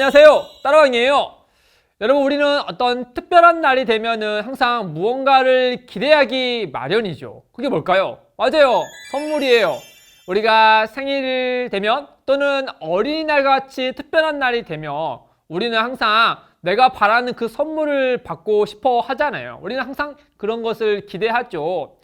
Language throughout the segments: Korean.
안녕하세요, 따라왕이에요. 여러분, 우리는 어떤 특별한 날이 되면은 항상 무언가를 기대하기 마련이죠. 그게 뭘까요? 맞아요, 선물이에요. 우리가 생일이 되면 또는 어린이날 같이 특별한 날이 되면 우리는 항상 내가 바라는 그 선물을 받고 싶어 하잖아요. 우리는 항상 그런 것을 기대하죠.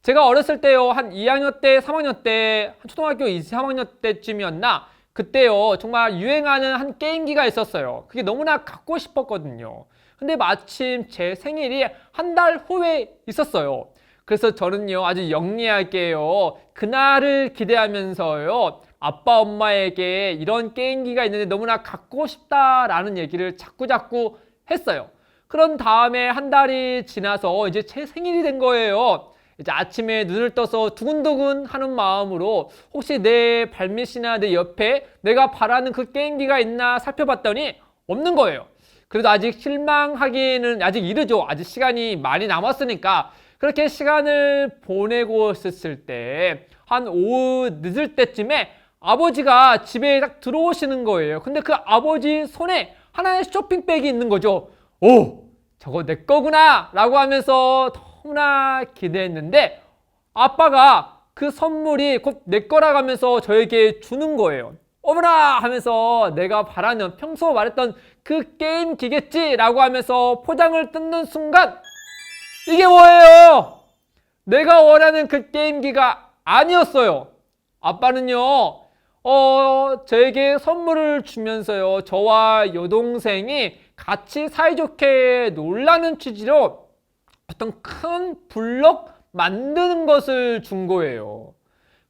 제가 어렸을 때요, 한 2학년 때, 3학년 때, 한 초등학교 2, 3학년 때쯤이었나? 그때요, 정말 유행하는 한 게임기가 있었어요. 그게 너무나 갖고 싶었거든요. 근데 마침 제 생일이 한 달 후에 있었어요. 그래서 저는요, 아주 영리하게요, 그날을 기대하면서요, 아빠, 엄마에게 이런 게임기가 있는데 너무나 갖고 싶다라는 얘기를 자꾸자꾸 했어요. 그런 다음에 한 달이 지나서 이제 제 생일이 된 거예요. 이제 아침에 눈을 떠서 두근두근 하는 마음으로 혹시 내 발밑이나 내 옆에 내가 바라는 그 게임기가 있나 살펴봤더니 없는 거예요. 그래도 아직 실망하기는 아직 이르죠. 아직 시간이 많이 남았으니까. 그렇게 시간을 보내고 있었을 때 한 오후 늦을 때쯤에 아버지가 집에 딱 들어오시는 거예요. 근데 그 아버지 손에 하나의 쇼핑백이 있는 거죠. 오, 저거 내 거구나 라고 하면서 너무나 기대했는데 아빠가 그 선물이 곧 내 거라고 하면서 저에게 주는 거예요. 어머나 하면서 내가 바라는 평소 말했던 그 게임기겠지 라고 하면서 포장을 뜯는 순간 이게 뭐예요? 내가 원하는 그 게임기가 아니었어요. 아빠는요, 저에게 선물을 주면서요, 저와 여동생이 같이 사이좋게 놀라는 취지로 어떤 큰 블럭 만드는 것을 준 거예요.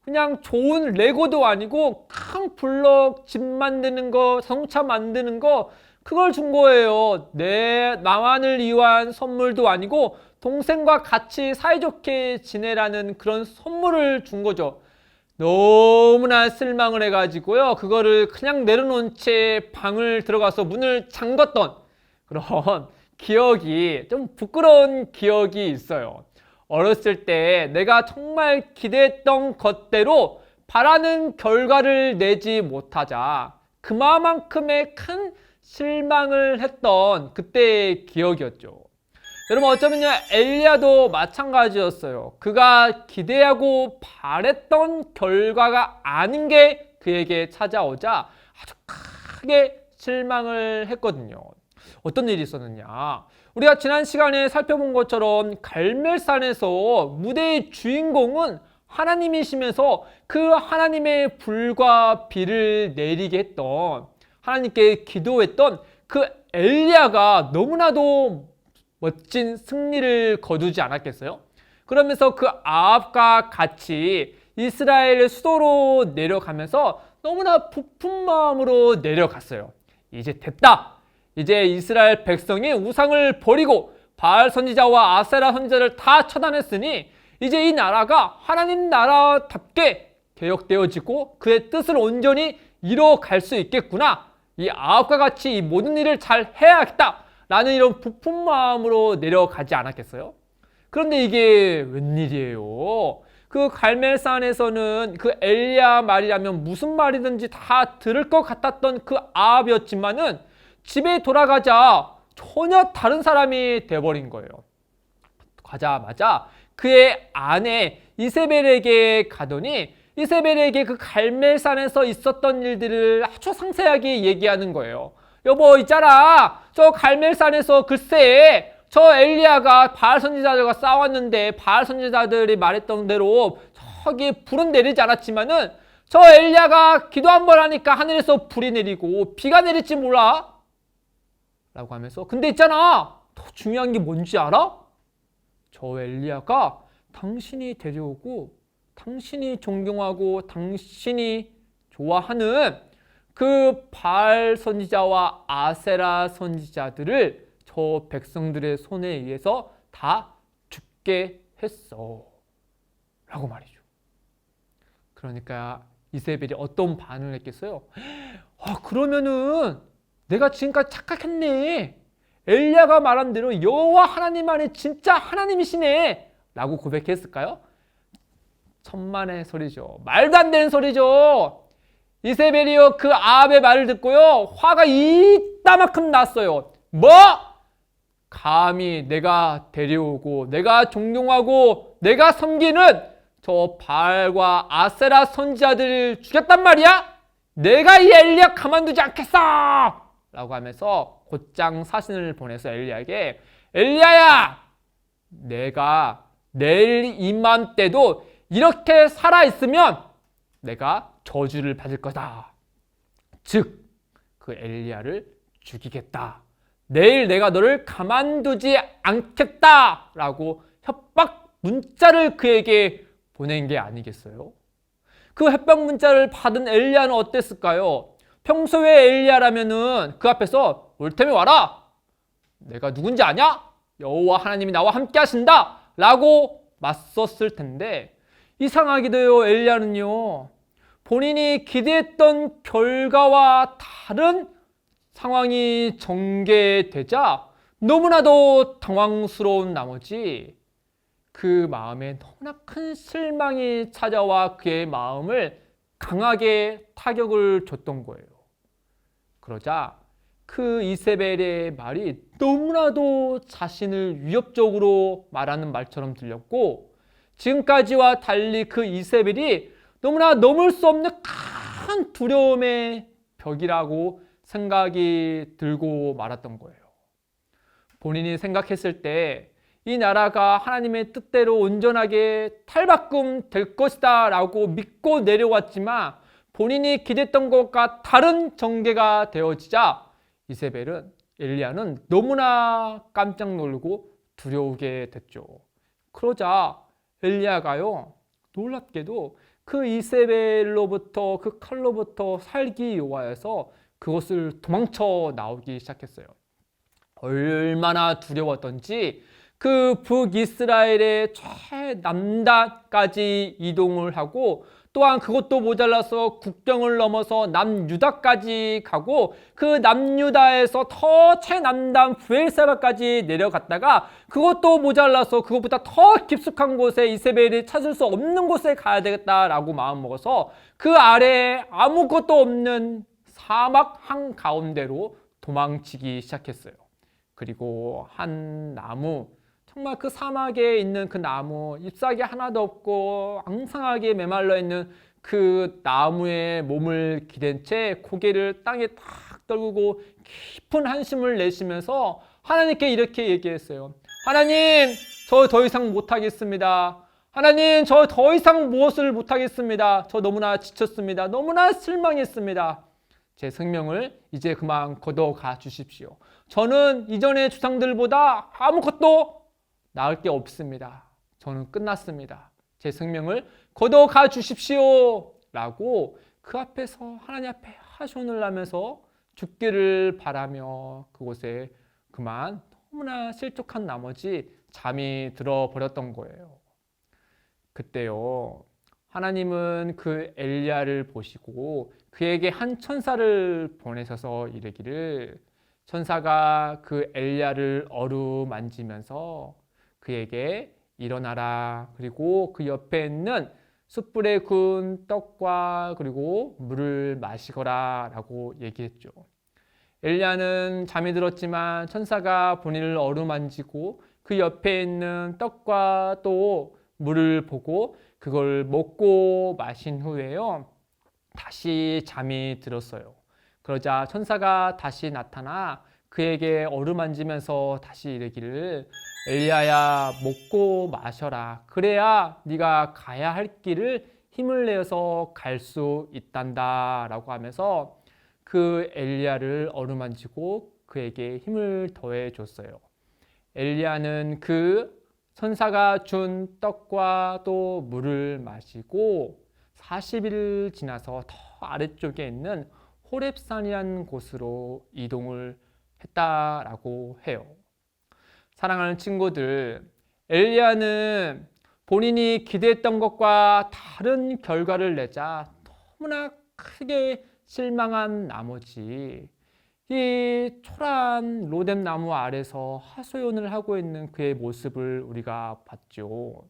그냥 좋은 레고도 아니고 큰 블럭 집 만드는 거, 자동차 만드는 거, 그걸 준 거예요. 나만을 위한 선물도 아니고 동생과 같이 사이좋게 지내라는 그런 선물을 준 거죠. 너무나 실망을 해가지고요, 그거를 그냥 내려놓은 채 방을 들어가서 문을 잠갔던 그런 기억이, 좀 부끄러운 기억이 있어요. 어렸을 때 내가 정말 기대했던 것대로 바라는 결과를 내지 못하자 그만큼의 큰 실망을 했던 그때의 기억이었죠. 여러분, 어쩌면요, 엘리야도 마찬가지였어요. 그가 기대하고 바랬던 결과가 아닌 게 그에게 찾아오자 아주 크게 실망을 했거든요. 어떤 일이 있었느냐? 우리가 지난 시간에 살펴본 것처럼 갈멜산에서 무대의 주인공은 하나님이시면서 그 하나님의 불과 비를 내리게 했던, 하나님께 기도했던 그 엘리야가 너무나도 멋진 승리를 거두지 않았겠어요? 그러면서 그 아합과 같이 이스라엘의 수도로 내려가면서 너무나 부푼 마음으로 내려갔어요. 이제 됐다! 이제 이스라엘 백성이 우상을 버리고 바알 선지자와 아세라 선지자를 다 처단했으니 이제 이 나라가 하나님 나라답게 개혁되어지고 그의 뜻을 온전히 이뤄갈 수 있겠구나. 이 아합과 같이 이 모든 일을 잘 해야겠다 라는 이런 부푼 마음으로 내려가지 않았겠어요? 그런데 이게 웬일이에요? 그 갈멜산에서는 그 엘리야 말이라면 무슨 말이든지 다 들을 것 같았던 그 아합이었지만은 집에 돌아가자 전혀 다른 사람이 돼버린 거예요. 가자마자 그의 아내 이세벨에게 가더니 이세벨에게 그 갈멜산에서 있었던 일들을 아주 상세하게 얘기하는 거예요. 여보, 있잖아, 저 갈멜산에서 글쎄 저 엘리야가 바알 선지자들과 싸웠는데 바알 선지자들이 말했던 대로 저기 불은 내리지 않았지만은 저 엘리야가 기도 한 번 하니까 하늘에서 불이 내리고 비가 내릴지 몰라 라고 하면서, 근데 있잖아, 더 중요한 게 뭔지 알아? 저 엘리야가 당신이 데려오고 당신이 존경하고 당신이 좋아하는 그 바알 선지자와 아세라 선지자들을 저 백성들의 손에 의해서 다 죽게 했어 라고 말이죠. 그러니까 이세벨이 어떤 반응을 했겠어요? 그러면은 내가 지금까지 착각했네. 엘리야가 말한 대로 여호와 하나님만이 진짜 하나님이시네 라고 고백했을까요? 천만의 소리죠. 말도 안 되는 소리죠. 이세벨이요 그 아합의 말을 듣고요 화가 이따만큼 났어요. 뭐? 감히 내가 데려오고 내가 존경하고 내가 섬기는 저 바알과 아세라 선지자들을 죽였단 말이야? 내가 이 엘리야 가만두지 않겠어! 라고 하면서 곧장 사신을 보내서 엘리야에게 엘리야야! 내가 내일 이맘때도 이렇게 살아있으면 내가 저주를 받을 거다. 즉, 그 엘리야를 죽이겠다. 내일 내가 너를 가만두지 않겠다. 라고 협박 문자를 그에게 보낸 게 아니겠어요? 그 협박 문자를 받은 엘리야는 어땠을까요? 평소에 엘리야라면은 그 앞에서 올 테면 와라. 내가 누군지 아냐? 여호와 하나님이 나와 함께 하신다. 라고 맞섰을 텐데 이상하게도요 엘리야는요 본인이 기대했던 결과와 다른 상황이 전개되자 너무나도 당황스러운 나머지 그 마음에 너무나 큰 실망이 찾아와 그의 마음을 강하게 타격을 줬던 거예요. 그러자 그 이세벨의 말이 너무나도 자신을 위협적으로 말하는 말처럼 들렸고 지금까지와 달리 그 이세벨이 너무나 넘을 수 없는 큰 두려움의 벽이라고 생각이 들고 말았던 거예요. 본인이 생각했을 때 이 나라가 하나님의 뜻대로 온전하게 탈바꿈 될 것이다 라고 믿고 내려왔지만 본인이 기대했던 것과 다른 전개가 되어지자 이세벨은 엘리야는 너무나 깜짝 놀고 두려우게 됐죠. 그러자 엘리야가요 놀랍게도 그 이세벨로부터 그 칼로부터 살기 요하여서 그것을 도망쳐 나오기 시작했어요. 얼마나 두려웠던지 그 북이스라엘의 최남단까지 이동을 하고 또한 그것도 모자라서 국경을 넘어서 남유다까지 가고 그 남유다에서 더 최남단 브엘세바까지 내려갔다가 그것도 모자라서 그것보다 더 깊숙한 곳에 이세벨이 찾을 수 없는 곳에 가야 되겠다라고 마음먹어서 그 아래에 아무것도 없는 사막 한가운데로 도망치기 시작했어요. 그리고 한 나무 정말 그 사막에 있는 그 나무 잎사귀 하나도 없고 앙상하게 메말라 있는 그 나무에 몸을 기댄 채 고개를 땅에 딱 떨구고 깊은 한숨을 내쉬면서 하나님께 이렇게 얘기했어요. 하나님, 저 더 이상 못하겠습니다. 하나님, 저 더 이상 무엇을 못하겠습니다. 저 너무나 지쳤습니다. 너무나 실망했습니다. 제 생명을 이제 그만 걷어가 주십시오. 저는 이전의 주상들보다 아무것도 나을 게 없습니다. 저는 끝났습니다. 제 생명을 걷어가 주십시오. 라고 그 앞에서 하나님 앞에 하소연을 하면서 죽기를 바라며 그곳에 그만 너무나 실족한 나머지 잠이 들어버렸던 거예요. 그때요. 하나님은 그 엘리야를 보시고 그에게 한 천사를 보내셔서 이르기를 천사가 그 엘리야를 어루만지면서 그에게 일어나라. 그리고 그 옆에 있는 숯불에 구운 떡과 그리고 물을 마시거라 라고 얘기했죠. 엘리야는 잠이 들었지만 천사가 본인을 어루만지고 그 옆에 있는 떡과 또 물을 보고 그걸 먹고 마신 후에요. 다시 잠이 들었어요. 그러자 천사가 다시 나타나 그에게 어루만지면서 다시 이르기를 엘리야야 먹고 마셔라. 그래야 네가 가야 할 길을 힘을 내어서 갈 수 있단다 라고 하면서 그 엘리야를 어루만지고 그에게 힘을 더해 줬어요. 엘리야는 그 천사가 준 떡과 또 물을 마시고 40일 지나서 더 아래쪽에 있는 호렙산이라는 곳으로 이동을 했다라고 해요. 사랑하는 친구들, 엘리야는 본인이 기대했던 것과 다른 결과를 내자 너무나 크게 실망한 나머지 이 초라한 로뎀 나무 아래서 하소연을 하고 있는 그의 모습을 우리가 봤죠.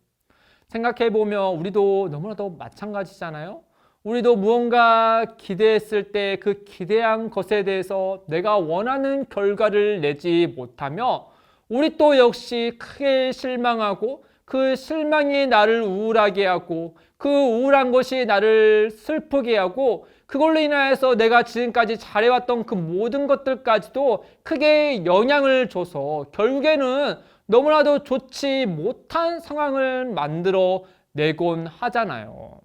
생각해보면 우리도 너무나도 마찬가지잖아요. 우리도 무언가 기대했을 때 그 기대한 것에 대해서 내가 원하는 결과를 내지 못하며 우리 또 역시 크게 실망하고 그 실망이 나를 우울하게 하고 그 우울한 것이 나를 슬프게 하고 그걸로 인하여서 내가 지금까지 잘해왔던 그 모든 것들까지도 크게 영향을 줘서 결국에는 너무나도 좋지 못한 상황을 만들어 내곤 하잖아요.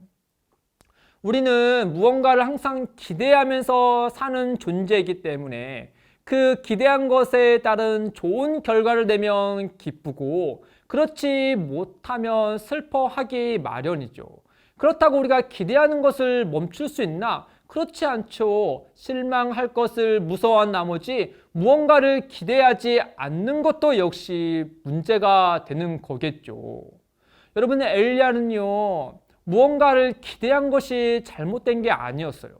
우리는 무언가를 항상 기대하면서 사는 존재이기 때문에 그 기대한 것에 따른 좋은 결과를 내면 기쁘고 그렇지 못하면 슬퍼하기 마련이죠. 그렇다고 우리가 기대하는 것을 멈출 수 있나? 그렇지 않죠. 실망할 것을 무서워한 나머지 무언가를 기대하지 않는 것도 역시 문제가 되는 거겠죠. 여러분, 엘리야는요, 무언가를 기대한 것이 잘못된 게 아니었어요.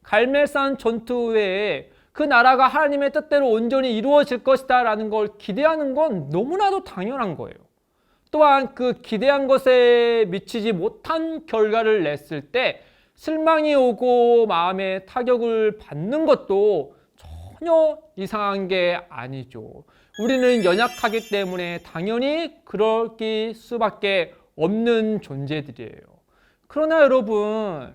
갈멜산 전투 후에 그 나라가 하나님의 뜻대로 온전히 이루어질 것이다 라는 걸 기대하는 건 너무나도 당연한 거예요. 또한 그 기대한 것에 미치지 못한 결과를 냈을 때 실망이 오고 마음에 타격을 받는 것도 전혀 이상한 게 아니죠. 우리는 연약하기 때문에 당연히 그럴 수밖에 없는 존재들이에요. 그러나 여러분,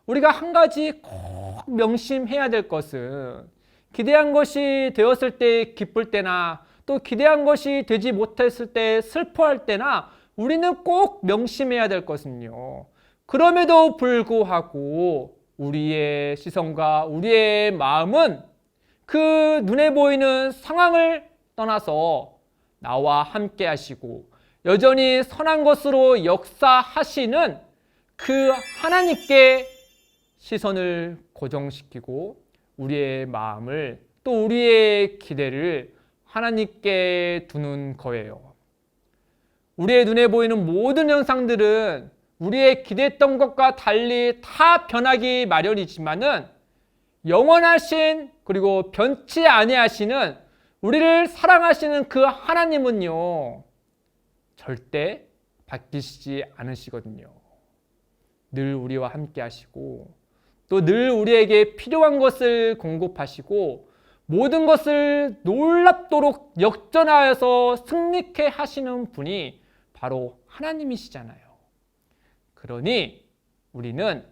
우리가 한 가지 꼭 명심해야 될 것은 기대한 것이 되었을 때 기쁠 때나 또 기대한 것이 되지 못했을 때 슬퍼할 때나 우리는 꼭 명심해야 될 것은요. 그럼에도 불구하고 우리의 시선과 우리의 마음은 그 눈에 보이는 상황을 떠나서 나와 함께 하시고 여전히 선한 것으로 역사하시는 그 하나님께 시선을 고정시키고 우리의 마음을 또 우리의 기대를 하나님께 두는 거예요. 우리의 눈에 보이는 모든 현상들은 우리의 기대했던 것과 달리 다 변하기 마련이지만은 영원하신 그리고 변치 아니하시는 우리를 사랑하시는 그 하나님은요, 절대 바뀌시지 않으시거든요. 늘 우리와 함께 하시고 또 늘 우리에게 필요한 것을 공급하시고 모든 것을 놀랍도록 역전하여서 승리케 하시는 분이 바로 하나님이시잖아요. 그러니 우리는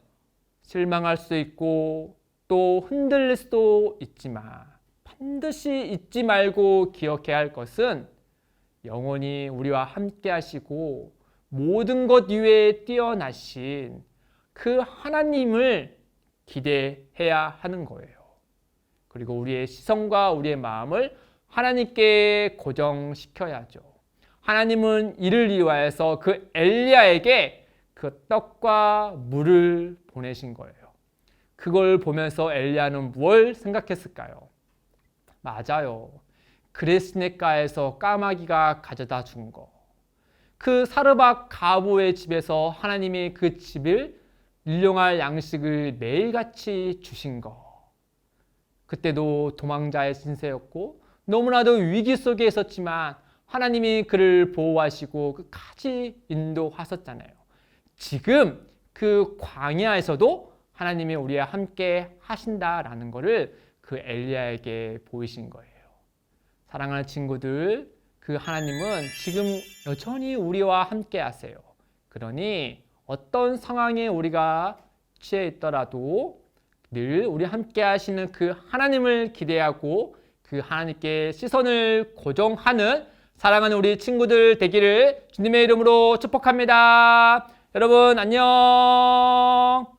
실망할 수 있고 또 흔들릴 수도 있지만 반드시 잊지 말고 기억해야 할 것은 영원히 우리와 함께 하시고 모든 것 위에 뛰어나신 그 하나님을 기대해야 하는 거예요. 그리고 우리의 시선과 우리의 마음을 하나님께 고정시켜야죠. 하나님은 이를 위하여서 그 엘리야에게 그 떡과 물을 보내신 거예요. 그걸 보면서 엘리야는 무엇을 생각했을까요? 맞아요. 그레스네가에서 까마귀가 가져다 준 거. 그 사르밧 가보의 집에서 하나님이 그 집을 일용할 양식을 매일같이 주신 거. 그때도 도망자의 신세였고 너무나도 위기 속에 있었지만 하나님이 그를 보호하시고 끝까지 인도하셨잖아요. 지금 그 광야에서도 하나님이 우리와 함께 하신다라는 것을 그 엘리야에게 보이신 거예요. 사랑하는 친구들, 그 하나님은 지금 여전히 우리와 함께 하세요. 그러니 어떤 상황에 우리가 취해 있더라도 늘 우리 함께 하시는 그 하나님을 기대하고 그 하나님께 시선을 고정하는 사랑하는 우리 친구들 되기를 주님의 이름으로 축복합니다. 여러분 안녕.